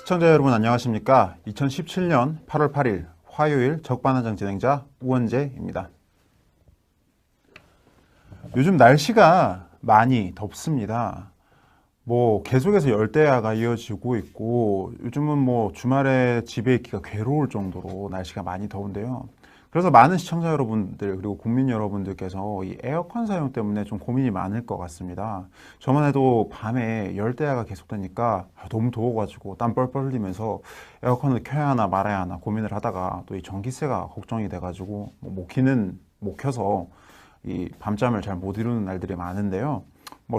시청자 여러분 안녕하십니까? 2017년 8월 8일 화요일 적반하장 진행자 우원재입니다. 요즘 날씨가 많이 덥습니다. 계속해서 열대야가 이어지고 있고 요즘은 주말에 집에 있기가 괴로울 정도로 날씨가 많이 더운데요. 그래서 많은 시청자 여러분들 그리고 국민 여러분들께서 이 에어컨 사용 때문에 좀 고민이 많을 것 같습니다. 저만 해도 밤에 열대야가 계속되니까 너무 더워가지고 땀 뻘뻘 흘리면서 에어컨을 켜야 하나 말아야 하나 고민을 하다가 또 이 전기세가 걱정이 돼가지고 못 켜서 이 밤잠을 잘 못 이루는 날들이 많은데요.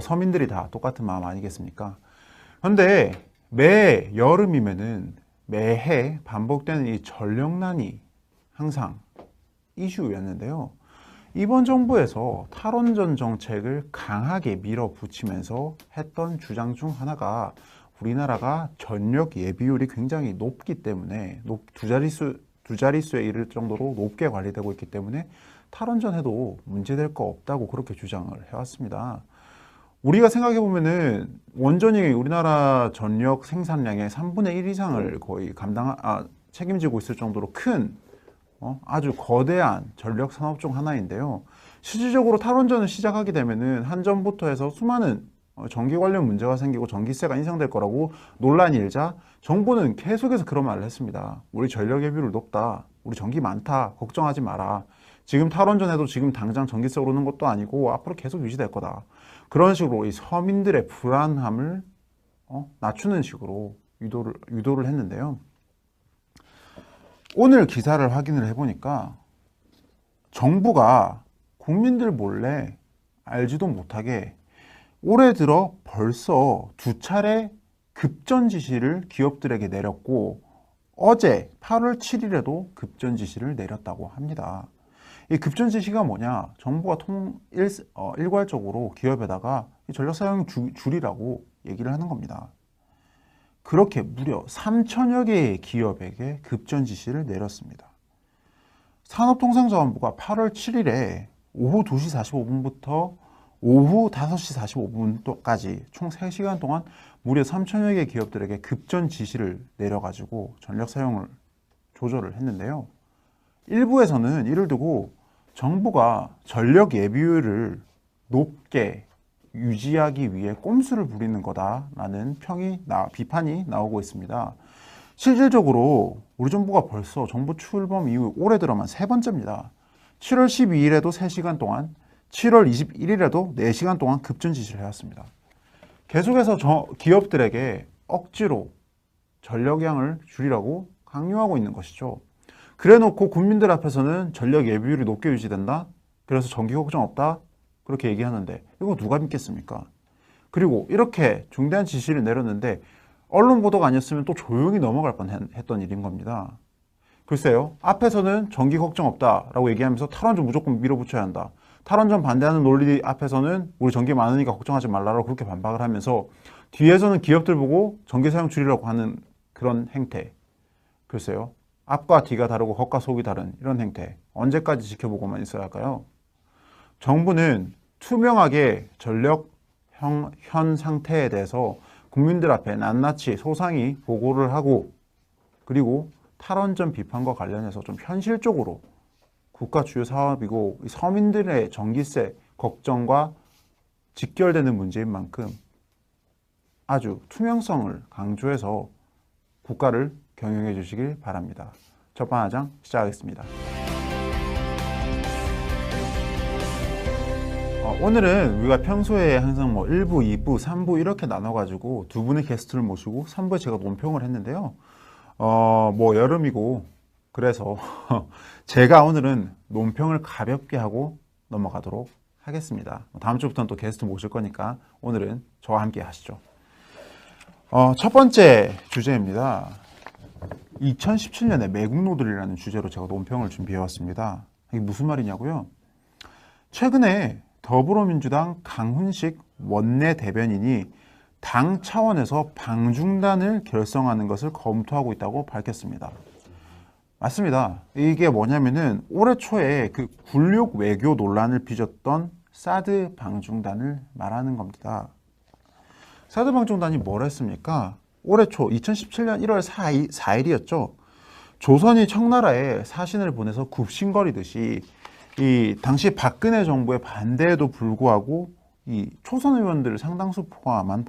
서민들이 다 똑같은 마음 아니겠습니까? 그런데 매 여름이면은 매해 반복되는 이 전력난이 항상 이슈였는데요. 이번 정부에서 탈원전 정책을 강하게 밀어붙이면서 했던 주장 중 하나가 우리나라가 전력 예비율이 굉장히 높기 때문에 두 자릿수에 이를 정도로 높게 관리되고 있기 때문에 탈원전해도 문제될 거 없다고 그렇게 주장을 해왔습니다. 우리가 생각해 보면은 원전이 우리나라 전력 생산량의 3분의 1 이상을 거의 책임지고 있을 정도로 큰 아주 거대한 전력 산업 중 하나인데요. 실질적으로 탈원전을 시작하게 되면은 한전부터 해서 수많은 전기 관련 문제가 생기고 전기세가 인상될 거라고 논란이 일자 정부는 계속해서 그런 말을 했습니다. 우리 전력 예비율 높다. 우리 전기 많다. 걱정하지 마라. 지금 탈원전해도 지금 당장 전기세 오르는 것도 아니고 앞으로 계속 유지될 거다. 그런 식으로 이 서민들의 불안함을 낮추는 식으로 유도를 했는데요. 오늘 기사를 확인을 해보니까 정부가 국민들 몰래 알지도 못하게 올해 들어 벌써 2차례 급전 지시를 기업들에게 내렸고 어제 8월 7일에도 급전 지시를 내렸다고 합니다. 이 급전 지시가 뭐냐? 정부가 일괄적으로 기업에다가 전력 사용 줄이라고 얘기를 하는 겁니다. 그렇게 무려 3천여 개의 기업에게 급전 지시를 내렸습니다. 산업통상자원부가 8월 7일에 오후 2시 45분부터 오후 5시 45분까지 총 3시간 동안 무려 3천여 개의 기업들에게 급전 지시를 내려가지고 전력 사용을 조절을 했는데요. 일부에서는 이를 두고 정부가 전력 예비율을 높게 유지하기 위해 꼼수를 부리는 거다라는 비판이 나오고 있습니다. 실질적으로 우리 정부가 벌써 정부 출범 이후 올해 들어만 3번째입니다. 7월 12일에도 3시간 동안, 7월 21일에도 4시간 동안 급전 지시를 해왔습니다. 계속해서 기업들에게 억지로 전력량을 줄이라고 강요하고 있는 것이죠. 그래놓고 국민들 앞에서는 전력 예비율이 높게 유지된다? 그래서 전기 걱정 없다? 그렇게 얘기하는데 이거 누가 믿겠습니까? 그리고 이렇게 중대한 지시를 내렸는데 언론 보도가 아니었으면 또 조용히 넘어갈 뻔했던 일인 겁니다. 글쎄요. 앞에서는 전기 걱정 없다라고 얘기하면서 탈원전 무조건 밀어붙여야 한다. 탈원전 반대하는 논리 앞에서는 우리 전기 많으니까 걱정하지 말라라고 그렇게 반박을 하면서 뒤에서는 기업들 보고 전기 사용 줄이라고 하는 그런 행태. 글쎄요. 앞과 뒤가 다르고 겉과 속이 다른 이런 행태. 언제까지 지켜보고만 있어야 할까요? 정부는 투명하게 전력 현 상태에 대해서 국민들 앞에 낱낱이 소상히 보고를 하고 그리고 탈원전 비판과 관련해서 좀 현실적으로 국가 주요 사업이고 서민들의 전기세 걱정과 직결되는 문제인 만큼 아주 투명성을 강조해서 국가를 경영해 주시길 바랍니다. 적반하장 시작하겠습니다. 오늘은 우리가 평소에 항상 1부, 2부, 3부 이렇게 나눠가지고 두 분의 게스트를 모시고 3부에 제가 논평을 했는데요. 여름이고 그래서 제가 오늘은 논평을 가볍게 하고 넘어가도록 하겠습니다. 다음 주부터는 또 게스트 모실 거니까 오늘은 저와 함께 하시죠. 첫 번째 주제입니다. 2017년에 매국노들이라는 주제로 제가 논평을 준비해왔습니다. 이게 무슨 말이냐고요? 최근에 더불어민주당 강훈식 원내대변인이 당 차원에서 방중단을 결성하는 것을 검토하고 있다고 밝혔습니다. 맞습니다. 이게 뭐냐면은 올해 초에 그 굴욕 외교 논란을 빚었던 사드 방중단을 말하는 겁니다. 사드 방중단이 뭘 했습니까? 올해 초 2017년 1월 4일이었죠. 조선이 청나라에 사신을 보내서 굽신거리듯이 이 당시 박근혜 정부의 반대에도 불구하고 이 초선 의원들을 상당수 포함한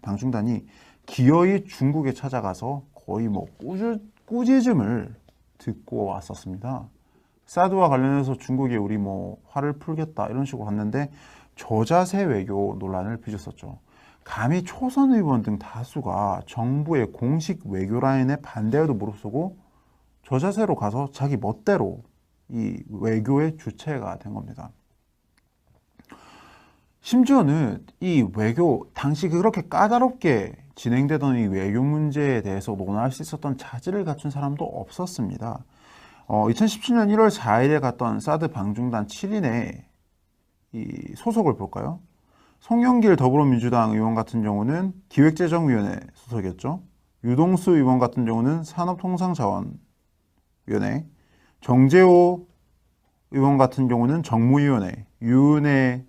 방중단이 기어이 중국에 찾아가서 거의 뭐 꾸짖음을 듣고 왔었습니다. 사드와 관련해서 중국이 우리 뭐 화를 풀겠다 이런 식으로 갔는데 저자세 외교 논란을 빚었었죠. 감히 초선 의원 등 다수가 정부의 공식 외교 라인에 반대에도 무릅쓰고 저자세로 가서 자기 멋대로 이 외교의 주체가 된 겁니다. 심지어는 이 외교, 당시 그렇게 까다롭게 진행되던 이 외교 문제에 대해서 논할 수 있었던 자질을 갖춘 사람도 없었습니다. 2017년 1월 4일에 갔던 사드 방중단 7인의 이 소속을 볼까요? 송영길 더불어민주당 의원 같은 경우는 기획재정위원회 소속이었죠. 유동수 의원 같은 경우는 산업통상자원위원회, 정재호 의원 같은 경우는 정무위원회, 유은혜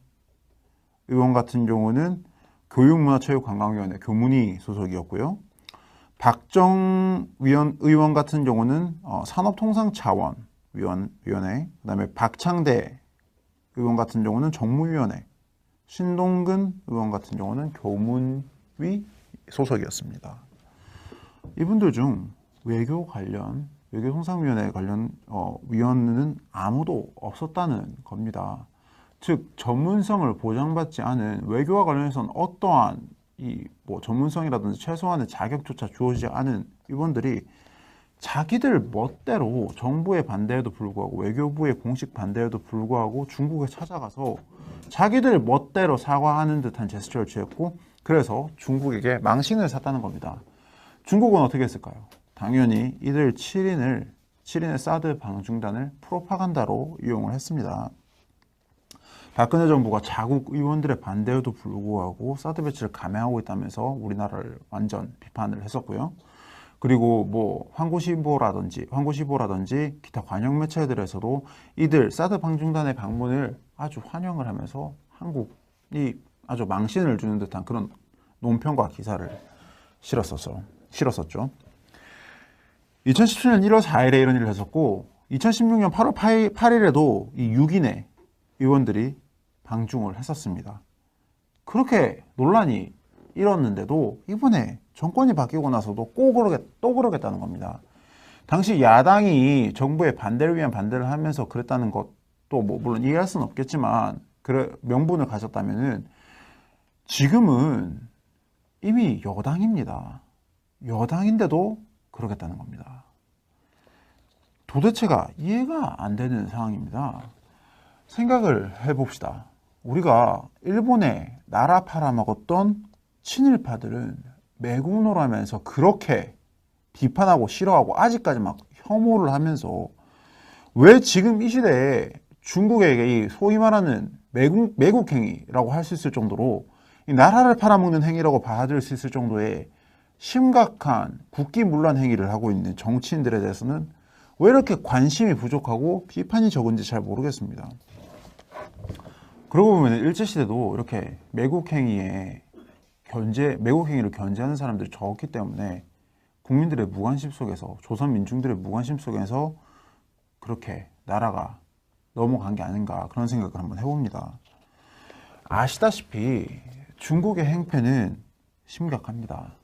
의원 같은 경우는 교육문화체육관광위원회, 교문위 소속이었고요. 박정 의원 같은 경우는 산업통상자원위원회, 그다음에 박창대 의원 같은 경우는 정무위원회, 신동근 의원 같은 경우는 교문위 소속이었습니다. 이분들 중 외교통상위원회 관련 위원은 아무도 없었다는 겁니다. 즉 전문성을 보장받지 않은 외교와 관련해서는 어떠한 뭐 전문성이라든지 최소한의 자격조차 주어지지 않은 의원들이 자기들 멋대로 정부의 반대에도 불구하고 외교부의 공식 반대에도 불구하고 중국에 찾아가서 자기들 멋대로 사과하는 듯한 제스처를 취했고 그래서 중국에게 망신을 샀다는 겁니다. 중국은 어떻게 했을까요? 당연히 이들 7인의 사드 방중단을 프로파간다로 이용을 했습니다. 박근혜 정부가 자국 의원들의 반대에도 불구하고 사드 배치를 감행하고 있다면서 우리나라를 완전 비판을 했었고요. 그리고 뭐 환구시보라든지 기타 관영 매체들에서도 이들 사드 방중단의 방문을 아주 환영을 하면서 한국이 아주 망신을 주는 듯한 그런 논평과 기사를 실었었죠. 2017년 1월 4일에 이런 일을 했었고 2016년 8월 8일에도 이 6인의 의원들이 방중을 했었습니다. 그렇게 논란이 일었는데도 이번에 정권이 바뀌고 나서도 또 그러겠다는 겁니다. 당시 야당이 정부의 반대를 위한 반대를 하면서 그랬다는 것도 뭐 물론 이해할 수는 없겠지만 명분을 가졌다면은 지금은 이미 여당입니다. 여당인데도 그러겠다는 겁니다. 도대체가 이해가 안 되는 상황입니다. 생각을 해봅시다. 우리가 일본에 나라 팔아먹었던 친일파들은 매국노라면서 그렇게 비판하고 싫어하고 아직까지 막 혐오를 하면서 왜 지금 이 시대에 중국에게 이 소위 말하는 매국행위라고 할 수 있을 정도로 이 나라를 팔아먹는 행위라고 받아들일 수 있을 정도의 심각한 국기문란 행위를 하고 있는 정치인들에 대해서는 왜 이렇게 관심이 부족하고 비판이 적은지 잘 모르겠습니다. 그러고 보면 일제시대도 이렇게 매국행위를 견제하는 사람들이 적었기 때문에 국민들의 무관심 속에서 조선 민중들의 무관심 속에서 그렇게 나라가 넘어간 게 아닌가 그런 생각을 한번 해봅니다. 아시다시피 중국의 행패는 심각합니다.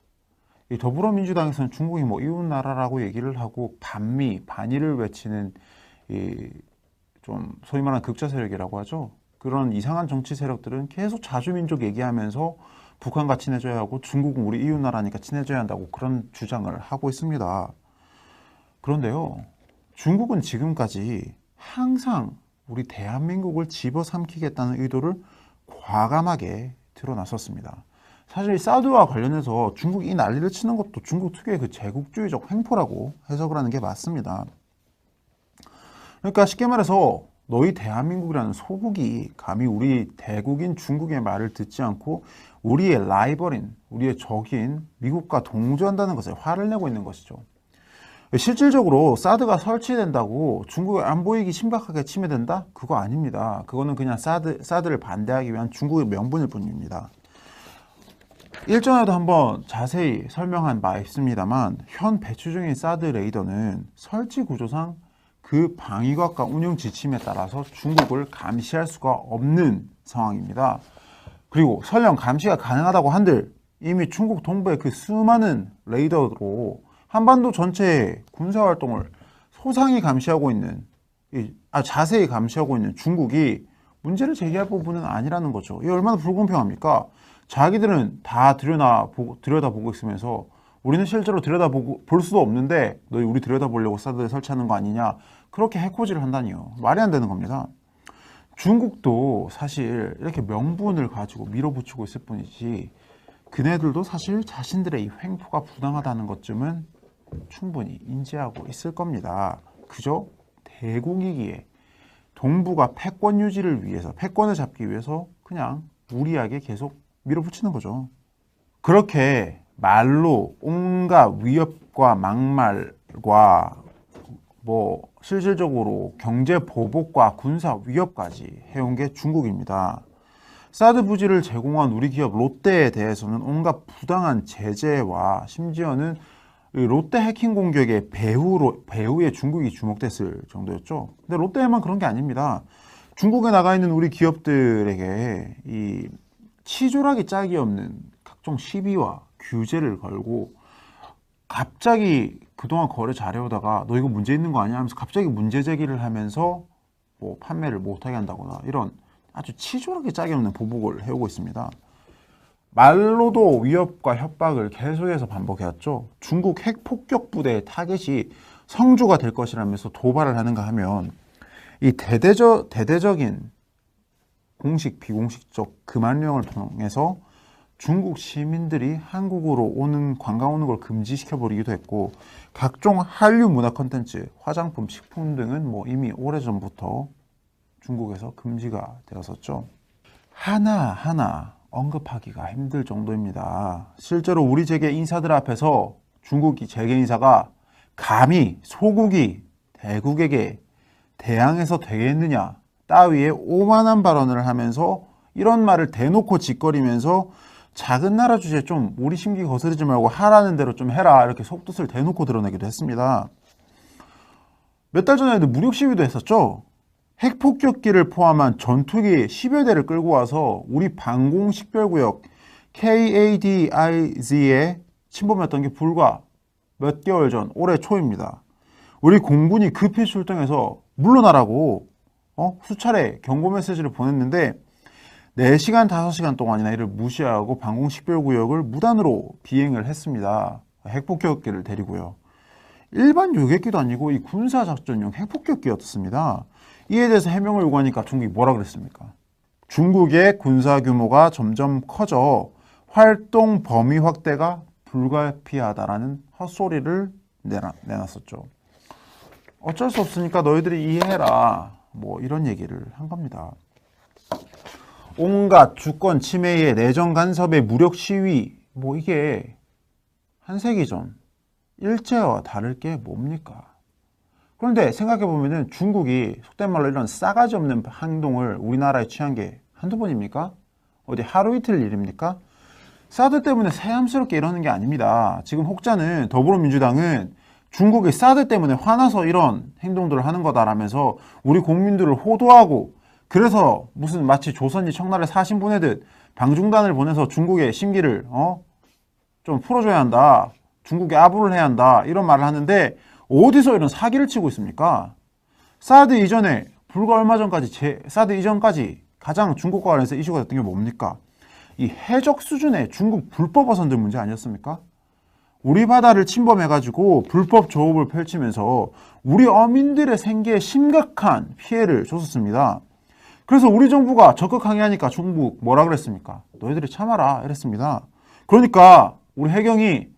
이 더불어민주당에서는 중국이 뭐 이웃나라라고 얘기를 하고 반미를 외치는 좀 소위 말하는 극좌 세력이라고 하죠. 그런 이상한 정치 세력들은 계속 자주민족 얘기하면서 북한과 친해져야 하고 중국은 우리 이웃나라니까 친해져야 한다고 그런 주장을 하고 있습니다. 그런데요, 중국은 지금까지 항상 우리 대한민국을 집어삼키겠다는 의도를 과감하게 드러났었습니다. 사실 사드와 관련해서 중국이 이 난리를 치는 것도 중국 특유의 그 제국주의적 횡포라고 해석을 하는 게 맞습니다. 그러니까 쉽게 말해서 너희 대한민국이라는 소국이 감히 우리 대국인 중국의 말을 듣지 않고 우리의 라이벌인, 우리의 적인 미국과 동조한다는 것에 화를 내고 있는 것이죠. 실질적으로 사드가 설치된다고 중국의 안보익이 심각하게 침해된다? 그거 아닙니다. 그거는 그냥 사드를 반대하기 위한 중국의 명분일 뿐입니다. 일전에도 한번 자세히 설명한 바 있습니다만 현 배치 중인 사드 레이더는 설치 구조상 그 방위각과 운영 지침에 따라서 중국을 감시할 수가 없는 상황입니다. 그리고 설령 감시가 가능하다고 한들 이미 중국 동부의 그 수많은 레이더로 한반도 전체의 군사활동을 소상히 감시하고 있는, 자세히 감시하고 있는 중국이 문제를 제기할 부분은 아니라는 거죠. 이게 얼마나 불공평합니까? 자기들은 다 들여다보고 있으면서 우리는 실제로 볼 수도 없는데 너희 우리 들여다보려고 사드를 설치하는 거 아니냐, 그렇게 해코지를 한다니요. 말이 안 되는 겁니다. 중국도 사실 이렇게 명분을 가지고 밀어붙이고 있을 뿐이지 그네들도 사실 자신들의 이 횡포가 부당하다는 것쯤은 충분히 인지하고 있을 겁니다. 그저 대국이기에 동부가 패권 유지를 위해서, 패권을 잡기 위해서 그냥 무리하게 계속 밀어붙이는 거죠. 그렇게 말로 온갖 위협과 막말과 실질적으로 경제 보복과 군사 위협까지 해온 게 중국입니다. 사드 부지를 제공한 우리 기업 롯데에 대해서는 온갖 부당한 제재와 심지어는 롯데 해킹 공격의 배후에 중국이 주목됐을 정도였죠. 근데 롯데에만 그런 게 아닙니다. 중국에 나가 있는 우리 기업들에게 이 치졸하기 짝이 없는 각종 시비와 규제를 걸고 갑자기 그동안 거래 잘해오다가 너 이거 문제 있는 거 아니야 하면서 갑자기 문제 제기를 하면서 판매를 못하게 한다거나 이런 아주 치졸하게 짝이 없는 보복을 해오고 있습니다. 말로도 위협과 협박을 계속해서 반복해왔죠. 중국 핵폭격 부대의 타겟이 성주가 될 것이라면서 도발을 하는가 하면 이 대대적인 공식 비공식적 금한령을 통해서 중국 시민들이 한국으로 관광 오는 걸 금지시켜 버리기도 했고 각종 한류 문화 콘텐츠, 화장품, 식품 등은 이미 오래전부터 중국에서 금지가 되었었죠. 하나하나 언급하기가 힘들 정도입니다. 실제로 우리 재계 인사들 앞에서 중국 재계 인사가 감히 소국이 대국에게 대항해서 되겠느냐 따위의 오만한 발언을 하면서 이런 말을 대놓고 짓거리면서 작은 나라 주제에 좀 우리 심기 거스르지 말고 하라는 대로 좀 해라 이렇게 속뜻을 대놓고 드러내기도 했습니다. 몇 달 전에도 무력 시위도 했었죠. 핵폭격기를 포함한 전투기 10여 대를 끌고 와서 우리 방공식별구역 KADIZ에 침범했던 게 불과 몇 개월 전 올해 초입니다. 우리 공군이 급히 출동해서 물러나라고 수차례 경고 메시지를 보냈는데 4시간, 5시간 동안이나 이를 무시하고 방공식별구역을 무단으로 비행을 했습니다. 핵폭격기를 데리고요. 일반 요격기도 아니고 이 군사작전용 핵폭격기였습니다. 이에 대해서 해명을 요구하니까 중국이 뭐라 그랬습니까? 중국의 군사 규모가 점점 커져 활동 범위 확대가 불가피하다라는 헛소리를 내놨었죠. 어쩔 수 없으니까 너희들이 이해해라. 이런 얘기를 한 겁니다. 온갖 주권 침해의 내정 간섭의 무력 시위, 이게 한 세기 전 일제와 다를 게 뭡니까? 그런데 생각해보면 중국이 속된 말로 이런 싸가지 없는 행동을 우리나라에 취한 게 한두 번입니까? 어디 하루 이틀 일입니까? 사드 때문에 새삼스럽게 이러는 게 아닙니다. 지금 혹자는 더불어민주당은 중국이 사드 때문에 화나서 이런 행동들을 하는 거다라면서 우리 국민들을 호도하고 그래서 무슨 마치 조선이 청나라에 사신 보내듯 방중단을 보내서 중국의 심기를 좀 풀어줘야 한다. 중국에 아부를 해야 한다. 이런 말을 하는데 어디서 이런 사기를 치고 있습니까? 사드 이전에 불과 얼마 전까지 사드 이전까지 가장 중국과 관련해서 이슈가 됐던 게 뭡니까? 이 해적 수준의 중국 불법 어선들 문제 아니었습니까? 우리 바다를 침범해가지고 불법 조업을 펼치면서 우리 어민들의 생계에 심각한 피해를 줬었습니다. 그래서 우리 정부가 적극 항의하니까 중국 뭐라 그랬습니까? 너희들이 참아라 이랬습니다. 그러니까 우리 해경이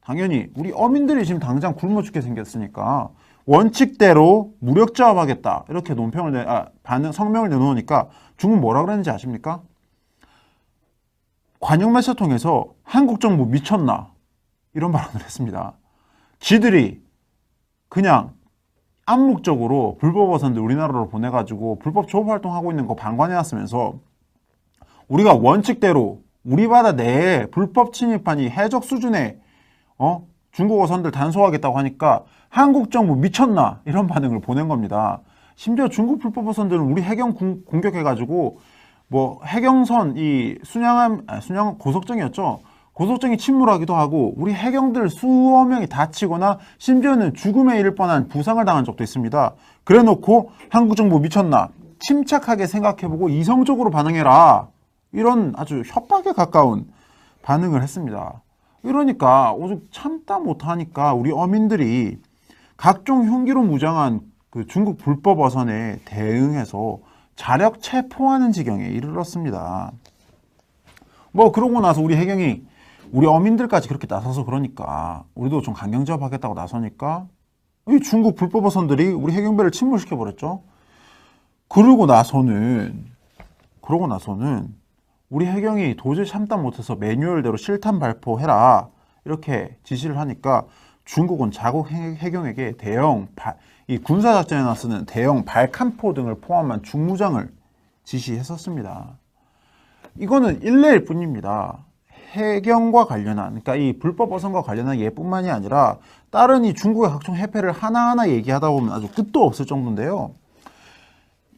당연히 우리 어민들이 지금 당장 굶어 죽게 생겼으니까 원칙대로 무력 자업하겠다 이렇게 성명을 내놓으니까 중국 뭐라 그랬는지 아십니까? 관영 매체 통해서 한국 정부 미쳤나 이런 발언을 했습니다. 지들이 그냥 암묵적으로 불법 어선들 우리나라로 보내가지고 불법 조업 활동하고 있는 거 방관해놨으면서 우리가 원칙대로 우리 바다 내에 불법 침입한 이 해적 수준의 중국 어선들 단속하겠다고 하니까 한국 정부 미쳤나 이런 반응을 보낸 겁니다. 심지어 중국 불법 어선들은 우리 해경 공격해가지고 뭐 해경선 이 순양 고속정이었죠. 고속정이 침몰하기도 하고 우리 해경들 수억 명이 다치거나 심지어는 죽음에 이를 뻔한 부상을 당한 적도 있습니다. 그래놓고 한국 정부 미쳤나? 침착하게 생각해보고 이성적으로 반응해라. 이런 아주 협박에 가까운 반응을 했습니다. 이러니까 오죽 참다 못하니까 우리 어민들이 각종 흉기로 무장한 그 중국 불법 어선에 대응해서 자력 체포하는 지경에 이르렀습니다. 뭐 그러고 나서 우리 해경이 우리 어민들까지 그렇게 나서서 그러니까 우리도 좀 강경제압하겠다고 나서니까 이 중국 불법 어선들이 우리 해경배를 침몰시켜 버렸죠. 그러고 나서는 우리 해경이 도저히 참다 못해서 매뉴얼대로 실탄 발포해라 이렇게 지시를 하니까 중국은 자국 해경에게 이 군사작전에 쓰는 대형 발칸포 등을 포함한 중무장을 지시했었습니다. 이거는 일례일 뿐입니다. 해경과 관련한, 그러니까 이 불법 어선과 관련한 예뿐만이 아니라 다른 이 중국의 각종 해패를 하나하나 얘기하다 보면 아주 끝도 없을 정도인데요.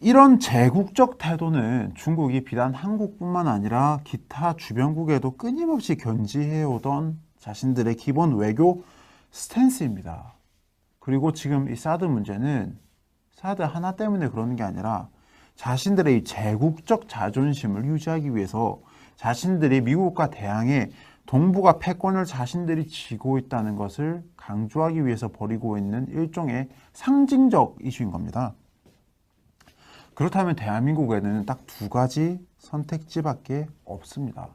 이런 제국적 태도는 중국이 비단 한국뿐만 아니라 기타 주변국에도 끊임없이 견지해오던 자신들의 기본 외교 스탠스입니다. 그리고 지금 이 사드 문제는 사드 하나 때문에 그러는 게 아니라 자신들의 이 제국적 자존심을 유지하기 위해서 자신들이 미국과 대항해 동북아 패권을 자신들이 쥐고 있다는 것을 강조하기 위해서 벌이고 있는 일종의 상징적 이슈인 겁니다. 그렇다면 대한민국에는 딱 두 가지 선택지밖에 없습니다.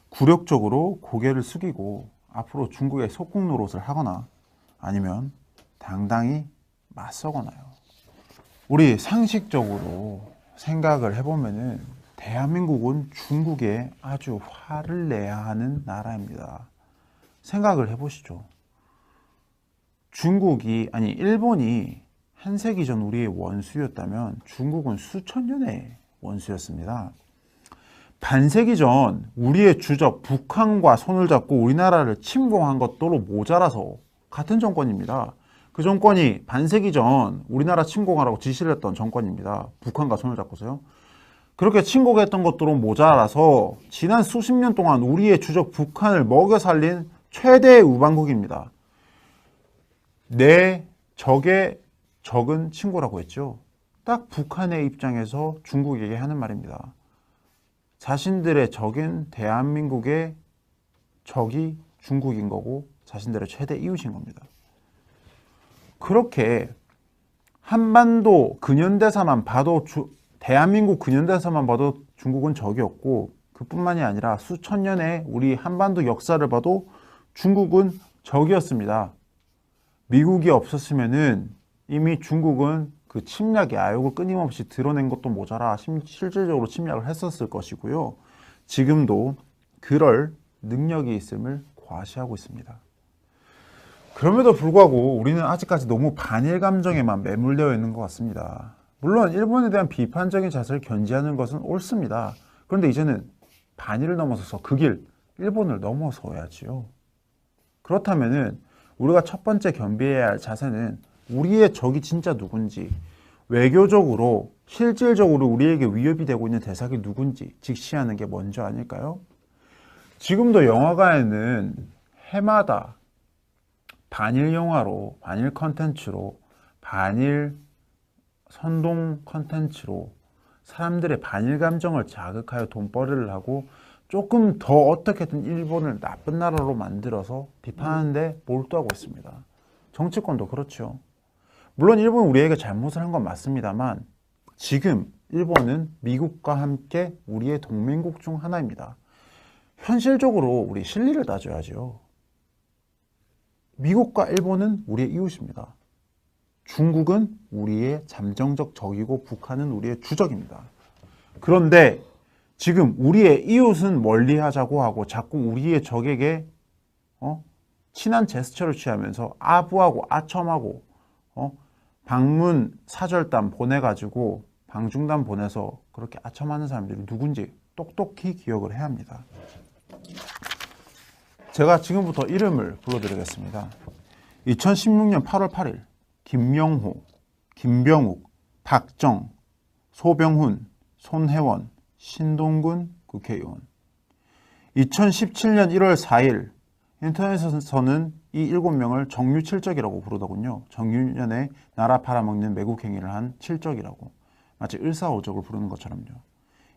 굴욕적으로 고개를 숙이고 앞으로 중국의 속국 노릇을 하거나 아니면 당당히 맞서거나요. 우리 상식적으로 생각을 해보면은 대한민국은 중국에 아주 화를 내야 하는 나라입니다. 생각을 해보시죠. 일본이 한 세기 전 우리의 원수였다면 중국은 수천 년의 원수였습니다. 반세기 전 우리의 주적 북한과 손을 잡고 우리나라를 침공한 것도로 모자라서 같은 정권입니다. 그 정권이 반세기 전 우리나라 침공하라고 지시를 했던 정권입니다. 북한과 손을 잡고서요. 그렇게 침공했던 것도로 모자라서 지난 수십 년 동안 우리의 주적 북한을 먹여 살린 최대의 우방국입니다. 내 적의 적은 친구라고 했죠. 딱 북한의 입장에서 중국에게 하는 말입니다. 자신들의 적인 대한민국의 적이 중국인 거고 자신들의 최대 이웃인 겁니다. 그렇게 한반도 근현대사만 봐도 대한민국 근현대사만 봐도 중국은 적이었고 그뿐만이 아니라 수천 년의 우리 한반도 역사를 봐도 중국은 적이었습니다. 미국이 없었으면은 이미 중국은 그 침략의 아욕을 끊임없이 드러낸 것도 모자라 실질적으로 침략을 했었을 것이고요. 지금도 그럴 능력이 있음을 과시하고 있습니다. 그럼에도 불구하고 우리는 아직까지 너무 반일 감정에만 매몰되어 있는 것 같습니다. 물론 일본에 대한 비판적인 자세를 견지하는 것은 옳습니다. 그런데 이제는 반일을 넘어서서 그 길, 일본을 넘어서야지요. 그렇다면은 우리가 첫 번째 겸비해야 할 자세는 우리의 적이 진짜 누군지, 외교적으로 실질적으로 우리에게 위협이 되고 있는 대상이 누군지 직시하는 게 먼저 아닐까요? 지금도 영화관에는 해마다 반일 영화로, 반일 컨텐츠로, 반일 선동 컨텐츠로 사람들의 반일 감정을 자극하여 돈벌이를 하고 조금 더 어떻게든 일본을 나쁜 나라로 만들어서 비판하는데 몰두하고 있습니다. 정치권도 그렇죠. 물론 일본은 우리에게 잘못을 한 건 맞습니다만 지금 일본은 미국과 함께 우리의 동맹국 중 하나입니다. 현실적으로 우리 실리를 따져야죠. 미국과 일본은 우리의 이웃입니다. 중국은 우리의 잠정적 적이고 북한은 우리의 주적입니다. 그런데 지금 우리의 이웃은 멀리하자고 하고 자꾸 우리의 적에게 친한 제스처를 취하면서 아부하고 아첨하고 방문 사절단 보내가지고 방중단 보내서 그렇게 아첨하는 사람들이 누군지 똑똑히 기억을 해야 합니다. 제가 지금부터 이름을 불러드리겠습니다. 2016년 8월 8일 김명호, 김병욱, 박정, 소병훈, 손혜원, 신동근 국회의원. 2017년 1월 4일 인터넷에서는 이 7명을 정유칠적이라고 부르더군요. 정유년에 나라 팔아먹는 매국 행위를 한 칠적이라고. 마치 을사오적을 부르는 것처럼요.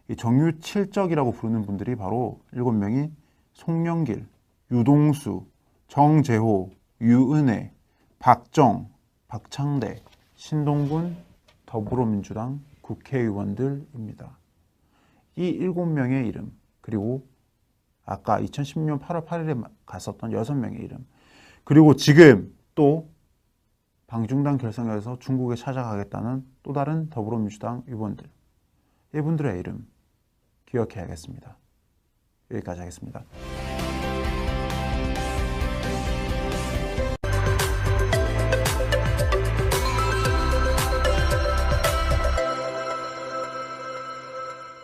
이 정유칠적이라고 부르는 분들이 바로 7명이 송영길, 유동수, 정재호, 유은혜, 박정, 박창대, 신동근 더불어민주당 국회의원들입니다. 이 7명의 이름, 그리고 아까 2016년 8월 8일에 갔었던 6명의 이름, 그리고 지금 또 방중단 결성해서 중국에 찾아가겠다는 또 다른 더불어민주당 의원들, 이분들의 이름 기억해야겠습니다. 여기까지 하겠습니다.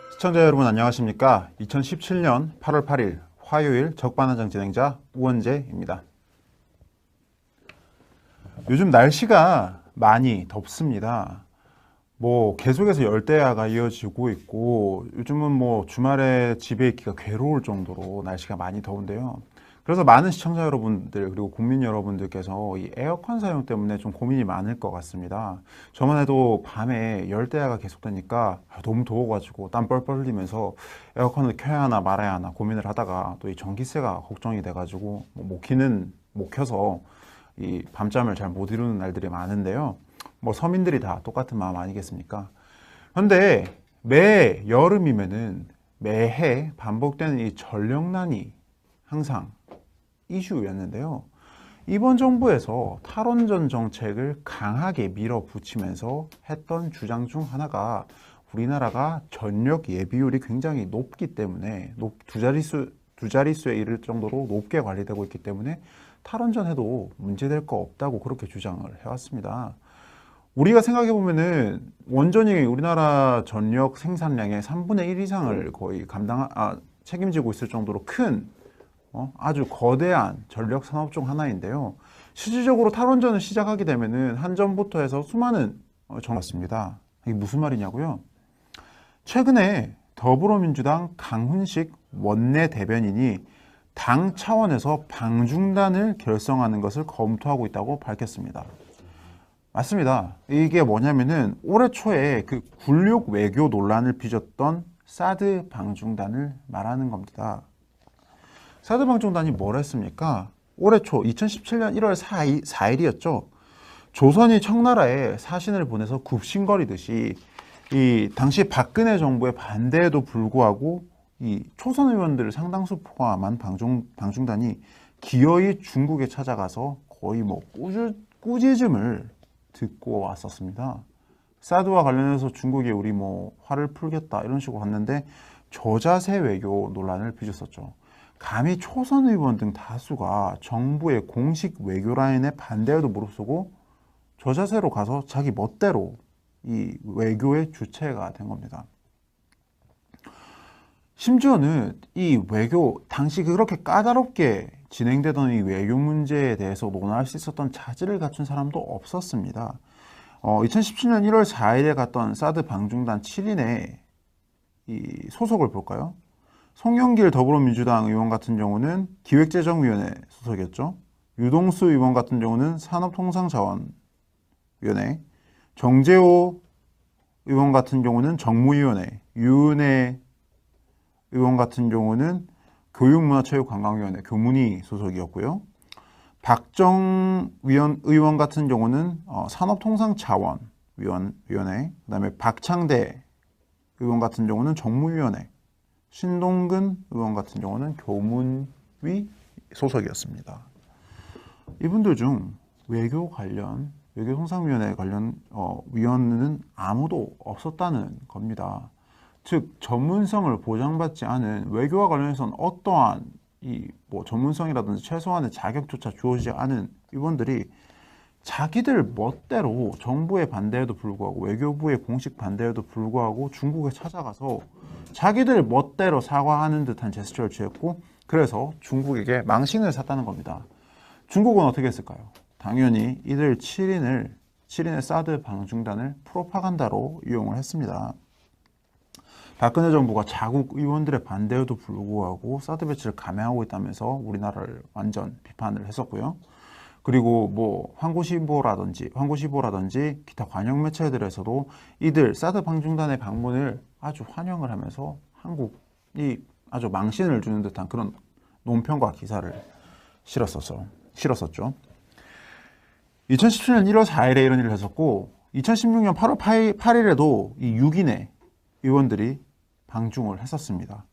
시청자 여러분 안녕하십니까? 2017년 8월 8일 화요일 적반하장 진행자 우원재입니다. 요즘 날씨가 많이 덥습니다. 계속해서 열대야가 이어지고 있고 요즘은 주말에 집에 있기가 괴로울 정도로 날씨가 많이 더운데요. 그래서 많은 시청자 여러분들 그리고 국민 여러분들께서 이 에어컨 사용 때문에 좀 고민이 많을 것 같습니다. 저만 해도 밤에 열대야가 계속되니까 너무 더워가지고 땀 뻘뻘 흘리면서 에어컨을 켜야 하나 말아야 하나 고민을 하다가 또 이 전기세가 걱정이 돼가지고 못 켜서 이 밤잠을 잘 못 이루는 날들이 많은데요. 서민들이 다 똑같은 마음 아니겠습니까? 그런데 매 여름이면은 매해 반복되는 이 전력난이 항상 이슈였는데요. 이번 정부에서 탈원전 정책을 강하게 밀어붙이면서 했던 주장 중 하나가 우리나라가 전력 예비율이 굉장히 높기 때문에 두 자릿수에 이를 정도로 높게 관리되고 있기 때문에 탈원전 해도 문제될 거 없다고 그렇게 주장을 해왔습니다. 우리가 생각해 보면은 원전이 우리나라 전력 생산량의 3분의 1 이상을 거의 책임지고 있을 정도로 큰 아주 거대한 전력 산업 중 하나인데요. 실질적으로 탈원전을 시작하게 되면은 한전부터 해서 수많은 정했습니다. 이게 무슨 말이냐고요? 최근에 더불어민주당 강훈식 원내 대변인이 당 차원에서 방중단을 결성하는 것을 검토하고 있다고 밝혔습니다. 맞습니다. 이게 뭐냐면은 올해 초에 그 굴욕 외교 논란을 빚었던 사드 방중단을 말하는 겁니다. 사드 방중단이 뭘 했습니까? 올해 초 2017년 1월 4일이었죠. 조선이 청나라에 사신을 보내서 굽신거리듯이 이 당시 박근혜 정부의 반대에도 불구하고 이 초선 의원들을 상당수 포함한 방중단이 기어이 중국에 찾아가서 거의 꾸짖음을 듣고 왔었습니다. 사드와 관련해서 중국이 우리 화를 풀겠다 이런 식으로 갔는데 저자세 외교 논란을 빚었었죠. 감히 초선 의원 등 다수가 정부의 공식 외교 라인에 반대에도 무릅쓰고 저자세로 가서 자기 멋대로 이 외교의 주체가 된 겁니다. 심지어는 이 외교, 당시 그렇게 까다롭게 진행되던 이 외교 문제에 대해서 논할 수 있었던 자질을 갖춘 사람도 없었습니다. 2017년 1월 4일에 갔던 사드 방중단 7인의 이 소속을 볼까요? 송영길 더불어민주당 의원 같은 경우는 기획재정위원회 소속이었죠. 유동수 의원 같은 경우는 산업통상자원위원회, 정재호 의원 같은 경우는 정무위원회, 유은혜 의원 같은 경우는 교육문화체육관광위원회, 교문위 소속이었고요. 박정 의원 같은 경우는 산업통상자원위원회, 그다음에 박창대 의원 같은 경우는 정무위원회, 신동근 의원 같은 경우는 교문위 소속이었습니다. 이분들 중 외교통상위원회 관련 위원은 아무도 없었다는 겁니다. 즉 전문성을 보장받지 않은 외교와 관련해서는 어떠한 전문성이라든지 최소한의 자격조차 주어지지 않은 의원들이 자기들 멋대로 정부의 반대에도 불구하고 외교부의 공식 반대에도 불구하고 중국에 찾아가서 자기들 멋대로 사과하는 듯한 제스처를 취했고 그래서 중국에게 망신을 샀다는 겁니다. 중국은 어떻게 했을까요? 당연히 이들 7인의 사드 방중단을 프로파간다로 이용을 했습니다. 박근혜 정부가 자국 의원들의 반대에도 불구하고 사드 배치를 감행하고 있다면서 우리나라를 완전 비판을 했었고요. 그리고 뭐 황구시보라든지 기타 관영 매체들에서도 이들 사드 방중단의 방문을 아주 환영을 하면서 한국이 아주 망신을 주는 듯한 그런 논평과 기사를 실었었죠. 2017년 1월 4일에 이런 일을 했었고 2016년 8월 8일에도 이 6인의 의원들이 방중을 했었습니다.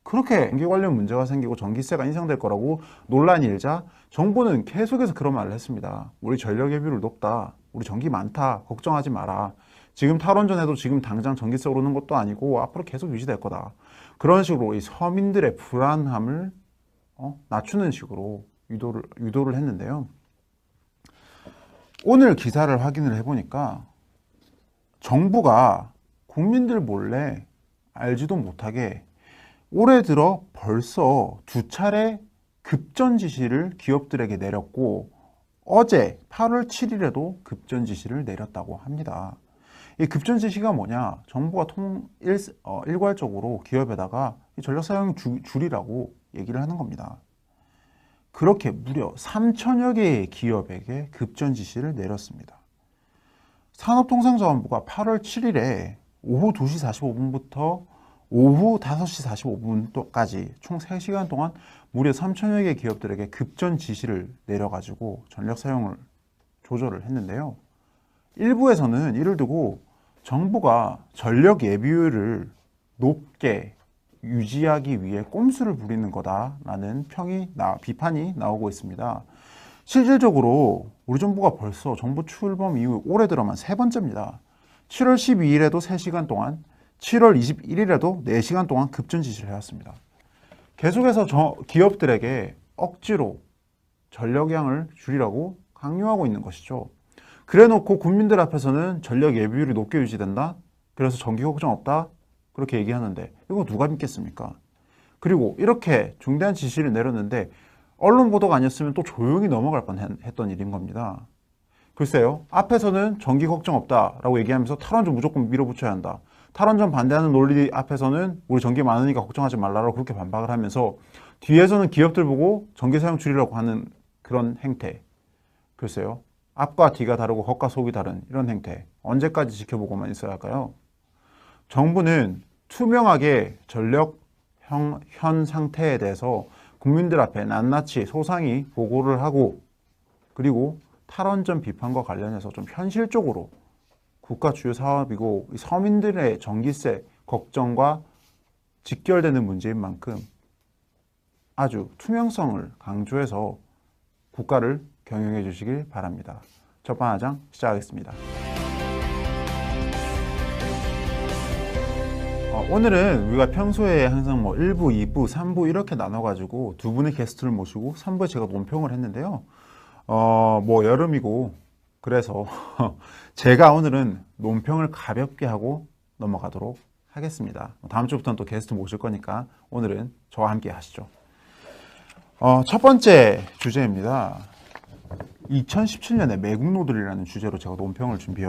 그렇게 전기 관련 문제가 생기고 전기세가 인상될 거라고 논란이 일자 정부는 계속해서 그런 말을 했습니다. 우리 전력 예비율 높다. 우리 전기 많다. 걱정하지 마라. 지금 탈원전해도 지금 당장 전기세 오르는 것도 아니고 앞으로 계속 유지될 거다. 그런 식으로 이 서민들의 불안함을 낮추는 식으로 유도를 했는데요. 오늘 기사를 확인을 해보니까 정부가 국민들 몰래 알지도 못하게 올해 들어 벌써 2차례 급전 지시를 기업들에게 내렸고 어제 8월 7일에도 급전 지시를 내렸다고 합니다. 이 급전 지시가 뭐냐? 정부가 일괄적으로 기업에다가 전력 사용 줄이라고 얘기를 하는 겁니다. 그렇게 무려 3천여 개의 기업에게 급전 지시를 내렸습니다. 산업통상자원부가 8월 7일에 오후 2시 45분부터 오후 5시 45분까지 총 3시간 동안 무려 3천여 개 기업들에게 급전 지시를 내려가지고 전력 사용을 조절을 했는데요. 일부에서는 이를 두고 정부가 전력 예비율을 높게 유지하기 위해 꼼수를 부리는 거다라는 비판이 나오고 있습니다. 실질적으로 우리 정부가 벌써 정부 출범 이후 올해 들어만 3번째입니다. 7월 12일에도 3시간 동안, 7월 21일에도 4시간 동안 급전 지시를 해왔습니다. 계속해서 기업들에게 억지로 전력량을 줄이라고 강요하고 있는 것이죠. 그래놓고 국민들 앞에서는 전력 예비율이 높게 유지된다? 그래서 전기 걱정 없다? 그렇게 얘기하는데 이거 누가 믿겠습니까? 그리고 이렇게 중대한 지시를 내렸는데 언론 보도가 아니었으면 또 조용히 넘어갈 뻔했던 일인 겁니다. 글쎄요. 앞에서는 전기 걱정 없다라고 얘기하면서 탈원전 무조건 밀어붙여야 한다. 탈원전 반대하는 논리 앞에서는 우리 전기 많으니까 걱정하지 말라라고 그렇게 반박을 하면서 뒤에서는 기업들 보고 전기 사용 줄이라고 하는 그런 행태. 글쎄요. 앞과 뒤가 다르고 겉과 속이 다른 이런 행태. 언제까지 지켜보고만 있어야 할까요? 정부는 투명하게 전력 현 상태에 대해서 국민들 앞에 낱낱이 소상히 보고를 하고 그리고 탈원전 비판과 관련해서 좀 현실적으로 국가 주요 사업이고 서민들의 전기세 걱정과 직결되는 문제인 만큼 아주 투명성을 강조해서 국가를 경영해 주시길 바랍니다. 첫방화장 시작하겠습니다. 오늘은 우리가 평소에 항상 1부, 2부, 3부 이렇게 나눠가지고 두 분의 게스트를 모시고 3부에 제가 논평을 했는데요. 여름이고 그래서 제가 오늘은 논평을 가볍게 하고 넘어가도록 하겠습니다. 다음 주부터는 또 게스트 모실 거니까 오늘은 저와 함께 하시죠. 첫 번째 주제입니다. 2017년에 매국노들이라는 주제로 제가 논평을 준비해